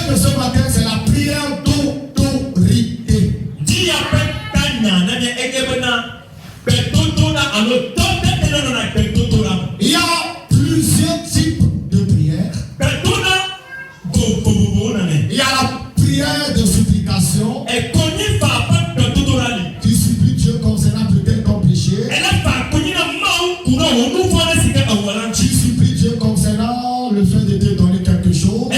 prière de ce matin, c'est la prière d'autorité. Il y a plusieurs types de prières. Il y a la prière de supplication. Tu supplies Dieu concernant peut-être ton péché. Tu supplies Dieu concernant le fait de te donner quelque chose.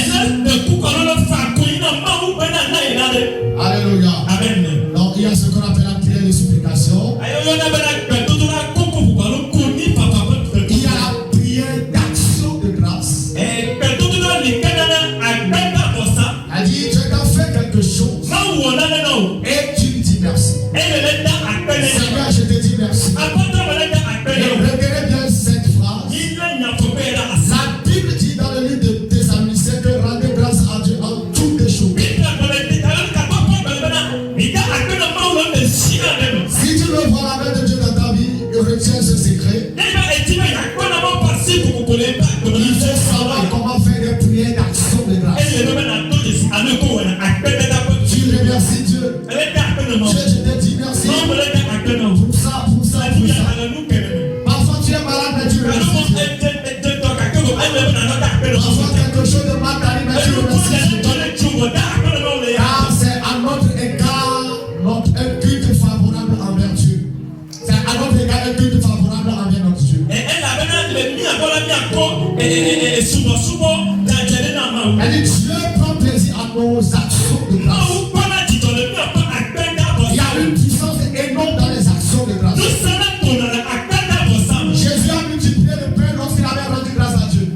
Alléluia. Amen. Donc il y a ce qu'on appelle la prière de supplication. Il y a la prière d'action de grâce. Elle dit, Dieu t'a fait quelque chose et tu me dis merci. Seigneur, je te dis merci. Retenez bien cette phrase. La Bible dit dans le livre de Thessaloniciens que rendez grâce à Dieu en toutes les choses. Si tu veux voir la main de Dieu dans ta vie, retiens ce secret. Il faut savoir comment faire des prières d'action de grâce. Tu remercies Dieu. Dieu, je te dis merci. Pour ça. Parfois tu es malade, mais tu remercies Dieu. Parfois quelque chose de mal t'arrive, mais tu remercies Dieu. Car c'est à notre égard un culte favorable envers Dieu. C'est à notre égard un culte favorable envers notre Dieu. Elle dit Dieu prend plaisir à nos actions de grâce. Il y a une puissance énorme dans les actions de grâce. Jésus a multiplié le pain lorsqu'il avait rendu grâce à Dieu.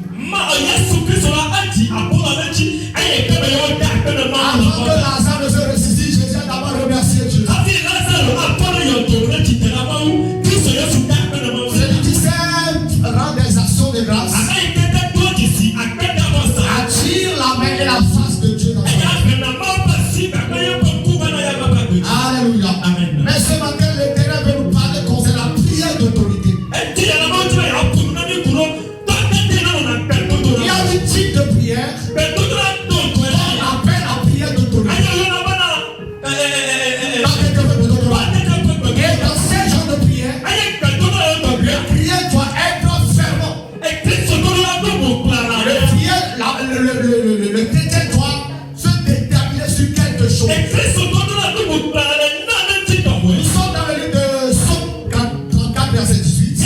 Avant que Lazare ne se ressuscite, Jésus a d'abord remercié Dieu. Celui qui sait rendre des actions de grâce attire la main et la face de Dieu dans sa vie. Alléluia. Amen. Mais ce matin, l'Éternel veut nous parler concernant la prière d'autorité. Il y a un type de prière qu'on appelle la prière d'autorité. Et dans ces genres de prière, la prière doit être fermante. Le chrétien doit se déterminer sur quelque chose. Nous sommes dans le livre de Psaume 34, verset 18.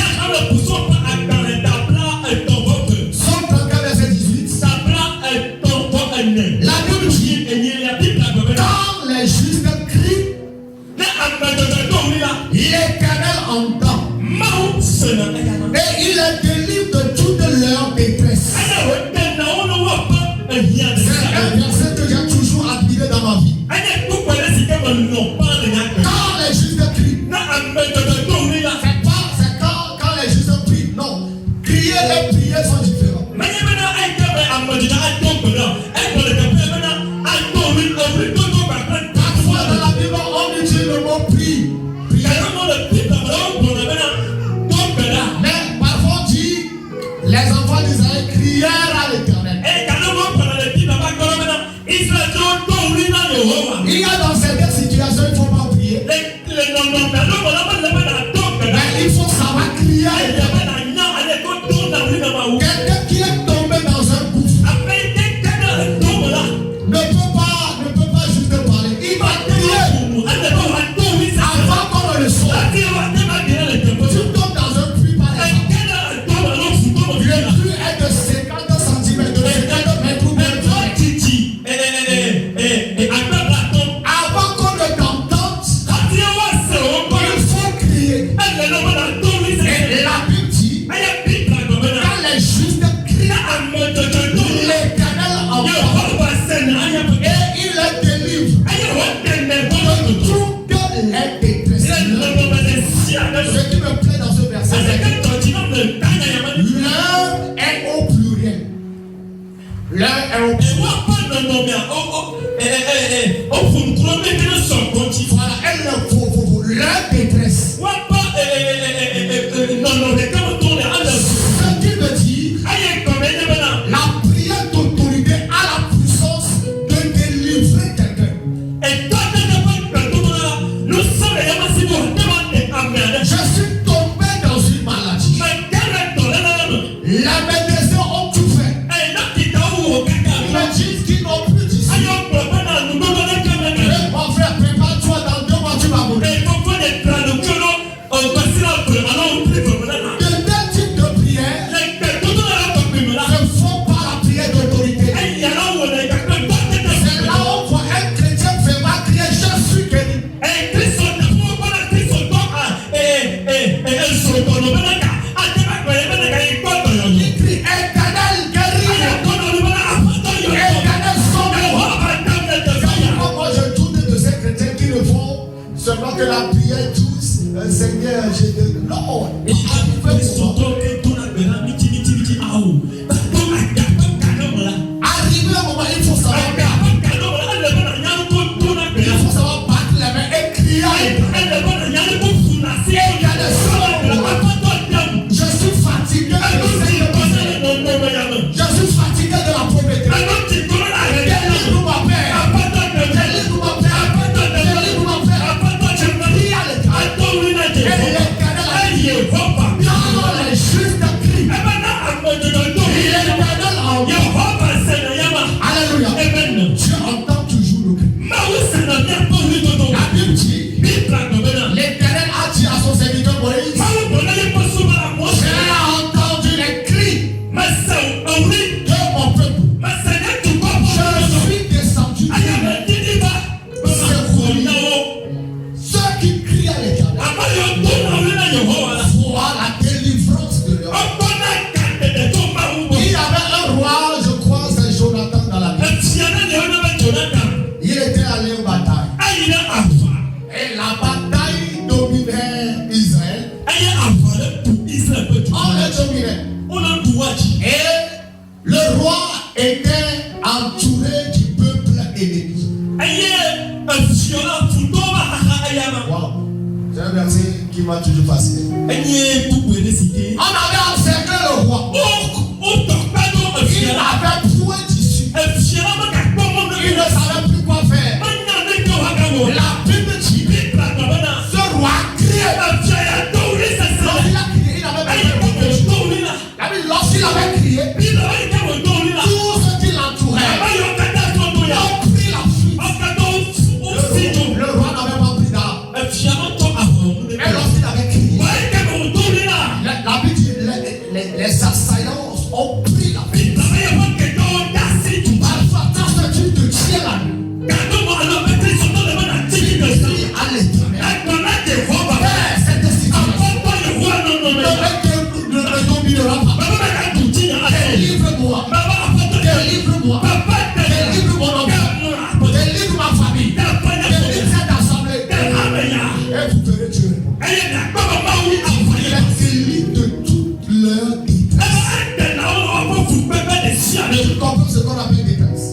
Psaume 34, verset 18. La Bible dit, quand les justes crient, l'Éternel entend. Et il les délivre de toute leur détresse. C'est un verset que j'ai toujours admiré dans ma vie. Quand les justes crient, c'est quand les justes prient. Non, crier et prier sont différents. Parfois dans la Bible, on utilise le mot prie. Mais parfois on dit, les enfants d'Israël crièrent à l'Éternel. Il y a dans certaines situations, il ne faut pas prier. Mais il faut savoir crier à l'Éternel. Quelqu'un qui est tombé dans un gouffre ne peut pas juste parler. Il va crier avant qu'on le sorte. Tu tombes dans un puits par exemple. Le puits est de 50 cm, de 50 mètres ou même de avant qu'on ne t'entende, il faut crier. Et la Bible dit, quand les justes crient, l'Éternel entend. Et il les délivre de toute les détresse. Ce qui me plaît dans ce verset, c'est que l'un est au pluriel. L'un est au pluriel. Voilà, elle leur détresse. Ce qui me dit, la prière d'autorité a la puissance de que la prière douce, Seigneur, je te... Non, arrivé un moment, il faut savoir battre les mains et crier. Je suis fatigué. Je suis fatigué de la pauvreté. Délivre ma père. Délivre ma père. Délivre ma père. Je prie à l'Éternel. Et l'Éternel a dit, quand les justes crient, l'Éternel entend. Alléluia. Dieu entend toujours le cri. La Bible dit, l'Éternel a dit à son serviteur Moïse, j'ai entendu les cris de mon peuple. Je suis descendu. Ceux qui crient à l'Éternel voient la délivrance de leur vie. Il y avait un roi, je crois, c'est Jonathan dans la Bible. Il était allé aux batailles. Et la bataille dominait Israël. On le dominait. Et le roi était entouré du peuple ennemi. Wow. C'est un verset qui m'a toujours fasciné. On avait encerclé le roi. Il n'avait point d'issue. Il ne savait plus quoi faire. La Bible dit, ce roi criait. Lorsqu'il avait crié, tous ceux qui l'entouraient ont pris la fuite. Le roi n'avait pas pris d'armes. Et lorsqu'il avait crié, la Bible dit, les assaillants ont pris la fuite. Parfois, quand ce qui te tient la nuit, crie à l'Éternel. Cette situation ne dominera pas. Délivre-moi. Délivre-moi. Délivre mon enfant. Délivre ma famille. Délivre cette assemblée. Et vous verrez Dieu répondre. Il est délivré de toute leur détresse. Je comprends ce qu'on appelle détresse.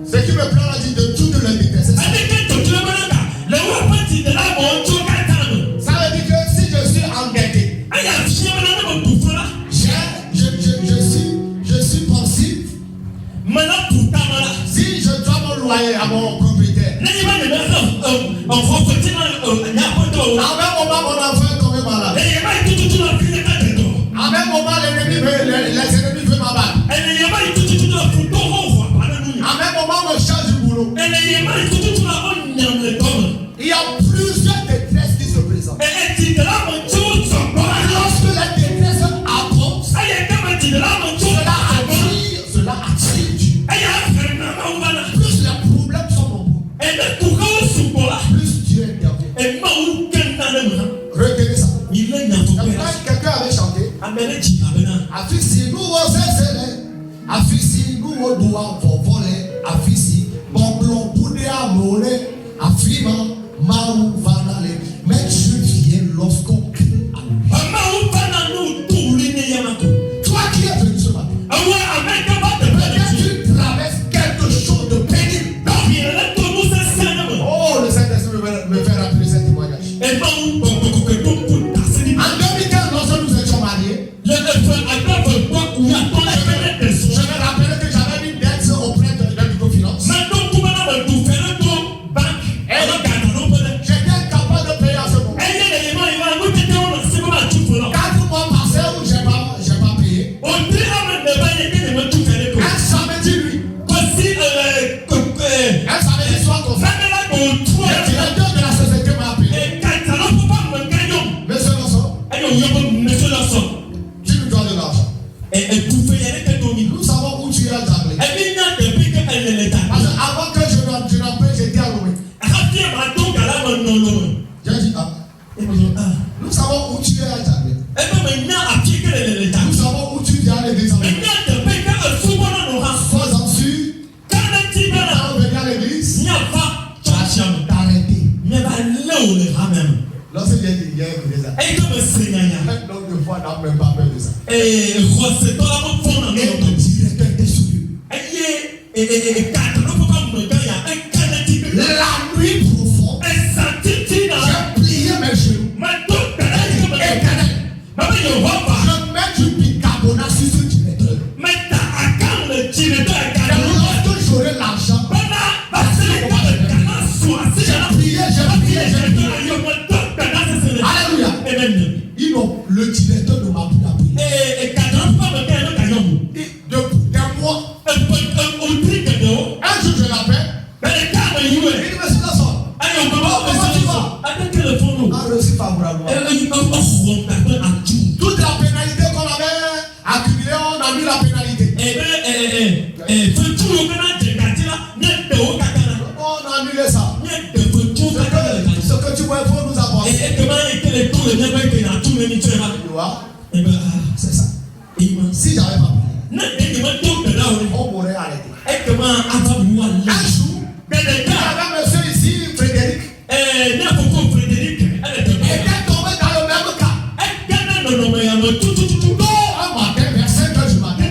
Ce qui me prend là dit de toute leur détresse. Ça veut dire que si je suis endetté, je suis pensif. Si je dois mon loyer à mon propriétaire, à un moment mon enfant est tombé malade. À un moment les ennemis veulent m'abattre. À un moment on me change du boulot. Il y a plusieurs détresses qui se présentent. Lorsque la détresse avance, cela attire Dieu. Plus les problèmes sont nombreux, plus Dieu intervient. Retenez ça. Quelqu'un avait chanté. Afisi nous vos zélés, afisi nous vos doigts vos volets, afisi bon blond boudé à mollet, afima maou vanale. Mais Dieu vient lorsqu'on crie à lui. Toi qui es venu ce matin, peut-être tu traverses quelque chose de pénible. Oh, le Saint-Esprit me fait rappeler ce témoignage. En 2015, lorsque nous étions mariés, je me rappelle que j'avais une dette auprès de microfinance. J'étais capable de payer à ce moment. 4 mois passés où j'ai pas payé. Un samedi nuit. Un samedi soir comme ça. Le directeur de la société m'a appelé. Monsieur Lawson, tu nous dois de l'argent. Nous savons où tu es allé. Parce qu'avant que je n'en paye, j'étais à Lomé. J'ai dit, nous savons où tu es allé. Nous savons où tu es allé désormais. Sois-en sûr, nous allons Et le directeur des souliers. La nuit profonde, j'ai plié mes genoux. Éternel, je mets du bicarbonate sur ce directeur. Et lorsque j'aurai l'argent, alléluia. Le directeur ne m'a plus appris. De moi, un jour je l'appelle. Il dit, mais c'est la soeur. Comment tu vas? Ah, reçu favorablement. Toute la pénalité qu'on avait accumulée, on a mis la pénalité. On a annulé ça. Ce que tu vois, il faut nous apporter. Tu vois? C'est ça. Si j'avais pas pris, on m'aurait arrêté. Un jour, il y avait un monsieur ici, Frédéric. Était tombé dans le même cas. Un matin, vers 5 heures du matin.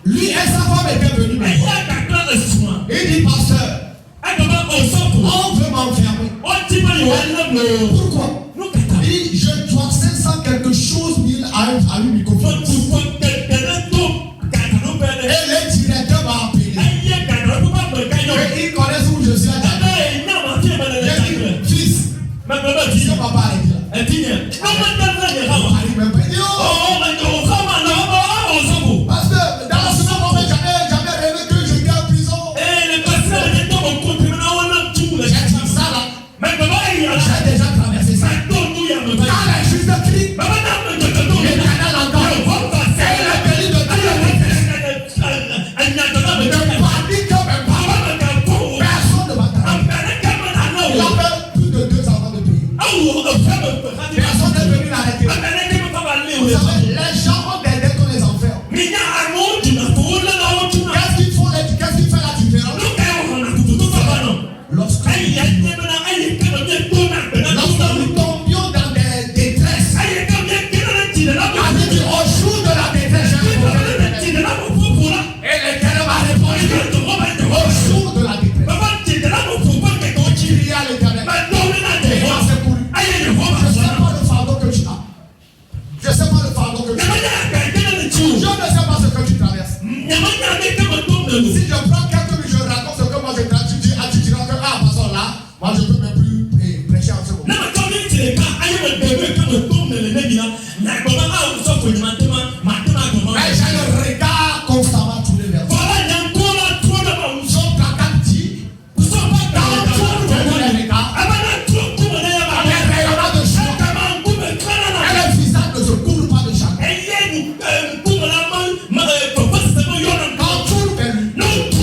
Lui et sa femme étaient venus me voir. Il dit, pasteur, on veut m'enfermer. Pourquoi? Il dit, je dois 500 quelque chose mille à une microphone. Et le directeur m'a appelé. Et il connaît où je suis à fils, si on va pas arrêter là. Parce que dans la semaine, on n'a jamais rêvé que j'étais en prison. J'ai dit ça là. J'ai déjà traversé ça. Quand les juges de Christ, l'Éternel encore. Et le délit de Dieu. Personne ne va t'arrêter. Il a fait plus de 2 ans de payer. Personne n'est venu l'arrêter. Vous savez, les gens ont des dettes qu'on les enferme. Qu'est-ce qu'il fait la différence? Lorsque nous tombions dans des détresses, on dit au jour de la détresse, et l'Éternel m'a répondu au jour de la détresse. Tu criais à l'Éternel. Et il m'a secouru. Je ne sais pas le fardeau que tu as. Je ne sais pas le fardeau que tu as. Je ne sais pas ce que tu traverses. Si je prends quelques minutes, je raconte ce que moi je traverse, tu diras que, ah, passons là, moi je ne peux même plus prêcher en ce moment. Mais j'ai le regard constamment tourné vers toi. Son caca dit, dans tout le regard, les rayonnants de joie, et le visage ne se couvre pas de chagrin. Quand tout vers lui, quand tout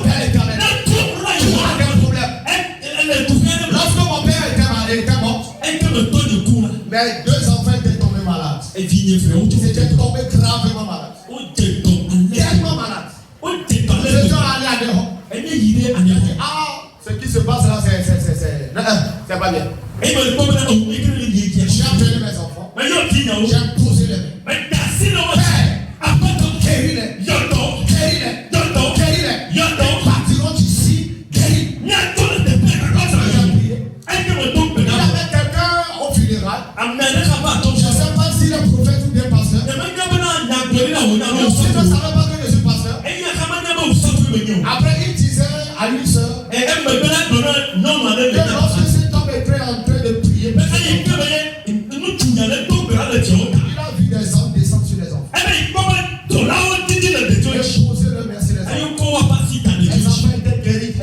vers l'Éternel, tu as des problèmes. Lorsque mon père était mort, mes 2 enfants étaient tombés malades. Ils étaient tombés gravement malades. Tellement malades. Ils étaient allés à dehors. Ah, ce qui se passe là, c'est pas bien. J'ai appelé mes enfants. J'ai posé les mains. Guéris-les. Guéris-les. Partiront d'ici. Guéris. Il y avait quelqu'un au funérail. Je ne sais pas si le prophète ou bien pasteur. Je ne savais pas que je suis pasteur. Après, il disait à une sœur que lorsque cet homme était en train de prier, il a vu des hommes descendre sur les enfants. Et poser le merci les enfants. Les enfants étaient guéris.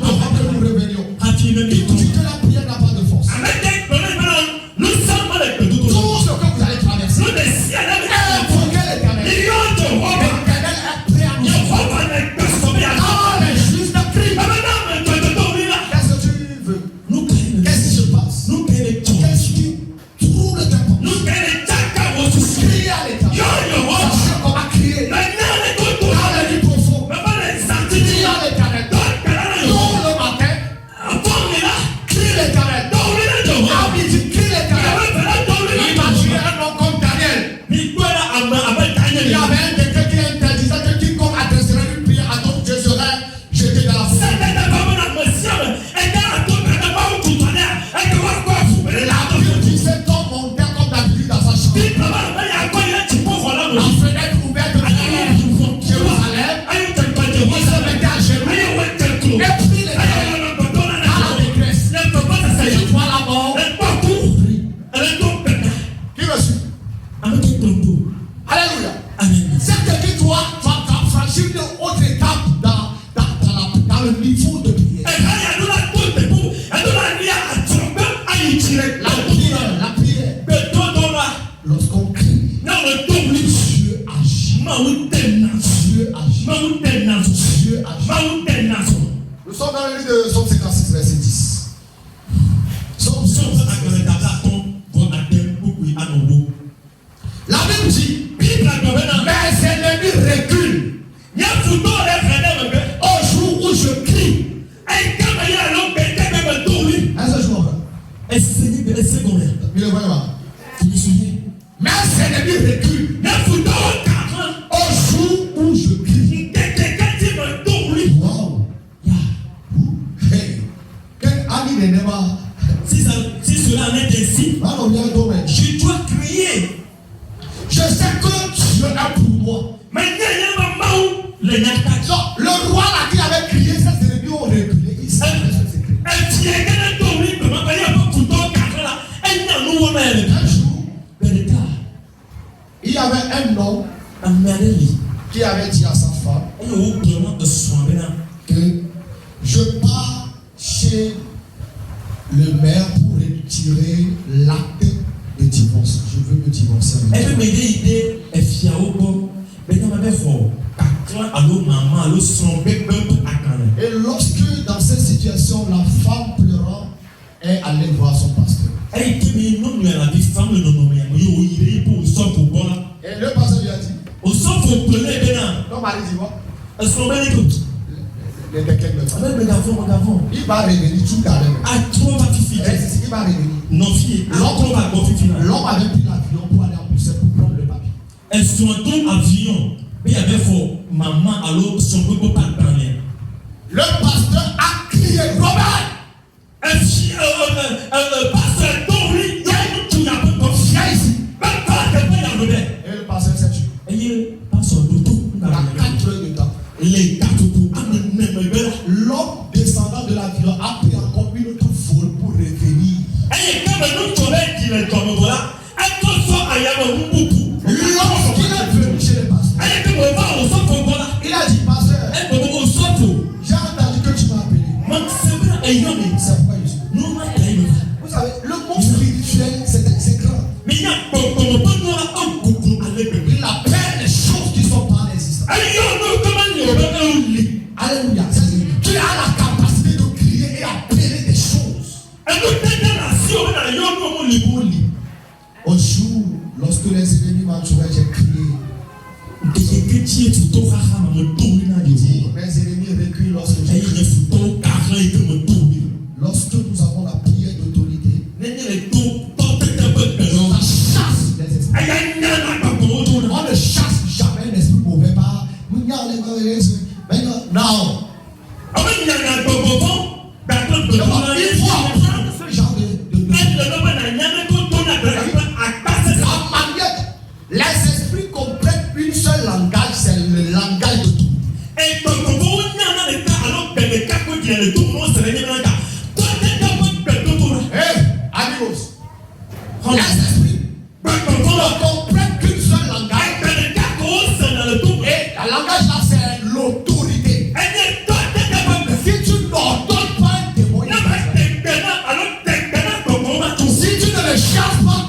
Avant que nous revenions. Il dit que la prière n'a pas de force. Tout ce que vous allez traverser, invoquez l'Éternel. L'Éternel est prêt à nous sauver. Ah, les juges de Christ. Qu'est-ce que tu veux? Qu'est-ce qui se passe? Qu'est-ce qui trouble tes pensées? Dieu agit. Dieu agit. Nous sommes dans le livre de Psaume 56, verset 10. La Bible dit, mes ennemis reculent au jour où je crie. Est-ce que je comprends? Mes ennemis reculent au jour où je crie. Wow. Hey. Si cela en est ainsi, je dois crier. Je sais que Dieu est pour moi. Non, le roi là qui avait crié, ça c'est le Dieu au reculé. Il savait ce secret. Un jour, il y avait un homme qui avait dit à sa femme que je pars chez le maire pour retirer l'acte de divorce. Je veux me divorcer. Et lorsque dans cette situation, la femme pleurant est allée voir son pasteur. Et le pasteur lui a dit, non, Marie dit quoi? Il va revenir tout à l'heure. Il va revenir. L'homme avait pris l'avion pour aller en Bruxelles pour prendre le papier. Le pasteur a crié, Robert! Viens ici. Et le pasteur s'est tué. Il a 4 heures de temps. L'homme descendant de l'avion a pris encore une autre vol pour revenir. Lorsqu'il est venu chez le pasteur, il a dit, pasteur, j'ai entendu que tu m'as appelé. C'est pourquoi je suis. Vous savez, le monde spirituel, c'est grand. Il appelle les choses qui sont pas existantes. Alléluia. Tu as la capacité de crier et appeler des choses. Au jour, lorsque les ennemis m'ont trouvé, j'ai crié. Mes ennemis reculent lorsque j'ai crié. Lorsque nous avons la prière d'autorité, on chasse les esprits. On ne chasse jamais un esprit mauvais par. Non. Il faut apprendre ce genre de la manière. Les esprits comprennent une seule langage, c'est le langage de tout. Amigos, les esprits ne comprennent qu'une seule langage. Et la langage là, c'est l'autorité. Si tu n'ordonnes pas un démon, si tu ne le chasses pas,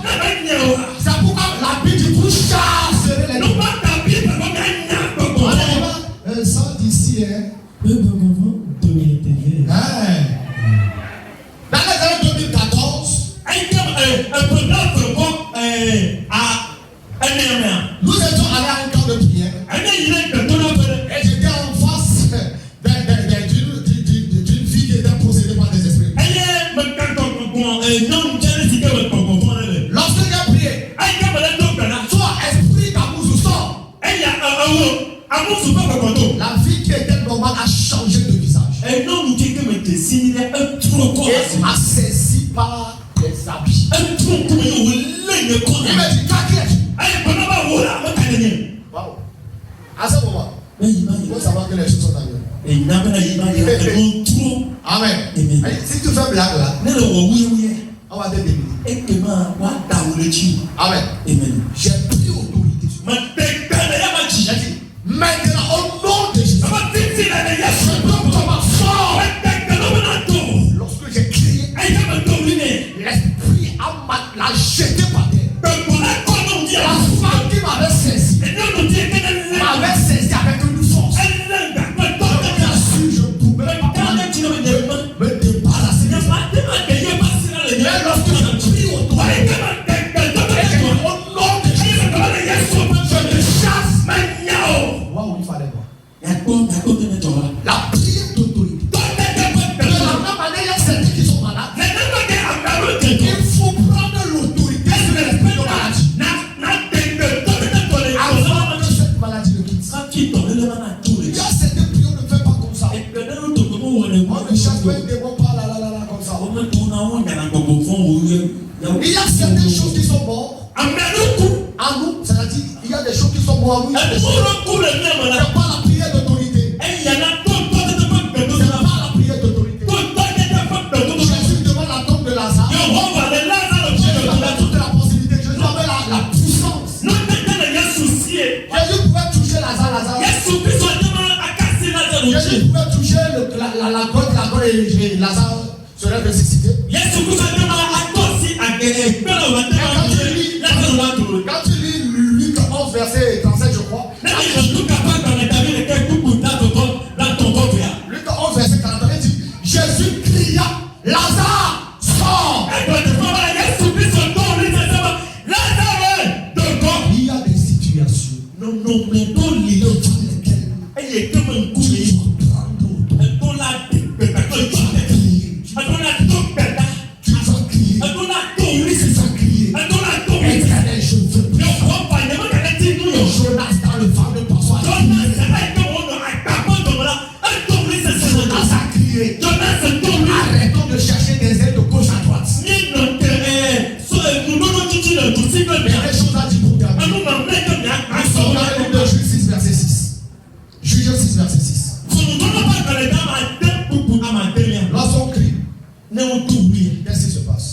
c'est pourquoi la Bible dit vous chasserez les démons. On sort d'ici, hein. Dans les années 2014, nous étions allés à un camp de prière. Et j'étais en face d'une fille qui était possédée par des esprits. Lorsque j'ai prié, toi, esprit d'amour, sort. La fille qui était normale a changé de visage. Et m'a saisi par les habits. Il m'a dit, toi qui es-tu? Wow. À ce moment, il faut savoir que les choses sont ailleurs. Amen. Si tu fais blague là, on va te débiter. Amen. J'ai pris autorité sur moi. J'ai dit, maintenant au nom de Jésus, je donne comment fort. Lorsque j'ai crié, l'esprit l'a jeté par terre. La femme qui m'avait saisi pas la prière d'autorité. C'est pas la prière d'autorité. Jésus devant la tombe de Lazare. Jésus avait toute la possibilité. Jésus avait la puissance. Jésus pouvait toucher Lazare. Jésus pouvait toucher la côte et Lazare serait ressuscité. Quand tu lis Luc 11, verset 37, je crois. Luc 11, verset 41, il dit Jésus cria, Lazare, sors. Il y a des situations dans lesquelles tu arrêtons de chercher des aides de gauche à droite. Il y a des choses à dire pour garder. Nous sommes dans le livre de Juge 6, verset 6. Juge 6, verset 6. Lorsqu'on crie, qu'est-ce qui se passe?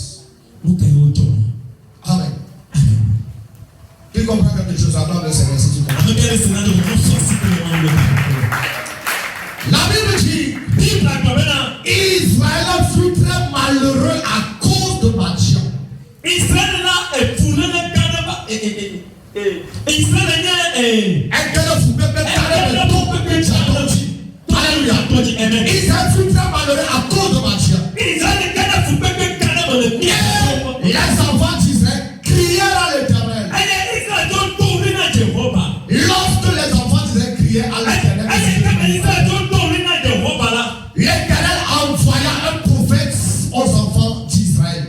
Amen. Qui comprend quelque chose? Attends le Seigneur si tu comprends. La Bible dit Israël fut très malheureux à cause de Madian. Israël fut très malheureux à cause de Madian. Les enfants d'Israël crièrent à l'Éternel. Lorsque les enfants d'Israël criaient à l'Éternel, l'Éternel envoya un prophète aux enfants d'Israël.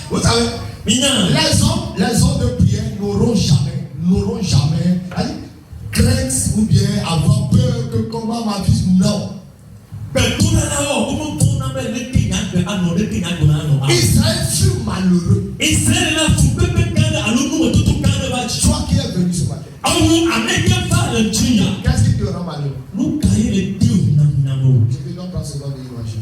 Vous savez, les hommes de prière n'auront jamais crainte ou bien avoir peur que comment ma vie, non. Israël fut malheureux. Toi qui es venu ce matin, qu'est-ce qui te rend malheureux? Je vais donc pas se voir de l'image.